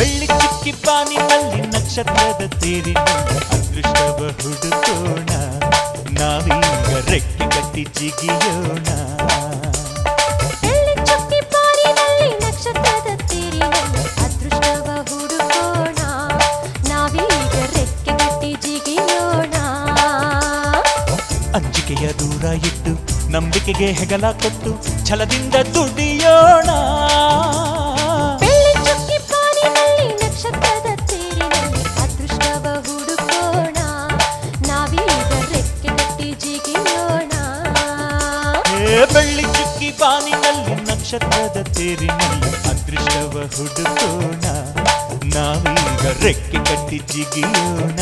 ಬೆಳ್ಳಿ ಚುಕ್ಕಿ ಬಾನಿನಲ್ಲಿ ನಕ್ಷತ್ರದ ತೇರಿನಲ್ಲಿ ಅದೃಷ್ಟವ ಹುಡುಕೋಣ ನಾವೀಗ ರೆಕ್ಕೆ ಕಟ್ಟಿ ಜಿಗಿಯೋಣ ಬೆಳ್ಳಿ ಚುಕ್ಕಿ ಬಾನಿನಲ್ಲಿ ನಕ್ಷತ್ರದ ತೇರಿನಲ್ಲಿ ಅದೃಷ್ಟವ ಹುಡುಕೋಣ ನಾವೀಗ ರೆಕ್ಕೆ ಕಟ್ಟಿ ಜಿಗಿಯೋಣ ಅಂಜಿಕೆಯ ದೂರ ಇಟ್ಟು ನಂಬಿಕೆಗೆ ಹೆಗಲ ಕೊಟ್ಟು ಛಲದಿಂದ ದುಡಿಯೋಣ ಬೆಳ್ಳಿ ಚುಕ್ಕಿ ಬಾನಿನಲ್ಲಿ ನಕ್ಷತ್ರದ ತೇರಿನಲ್ಲಿ ಅದೃಷ್ಟವ ಹುಡುಕೋಣ ನಾವೀಗ ರೆಕ್ಕೆ ಕಟ್ಟಿ ಜಿಗಿಯೋಣ ಬೆಳ್ಳಿ ಚುಕ್ಕಿ ಬಾನಿನಲ್ಲಿ ನಕ್ಷತ್ರದ ತೇರಿನಲ್ಲಿ ಅದೃಷ್ಟವ ಹುಡುಕೋಣ ನಾವೀಗ ರೆಕ್ಕೆ ಕಟ್ಟಿ ಜಿಗಿಯೋಣ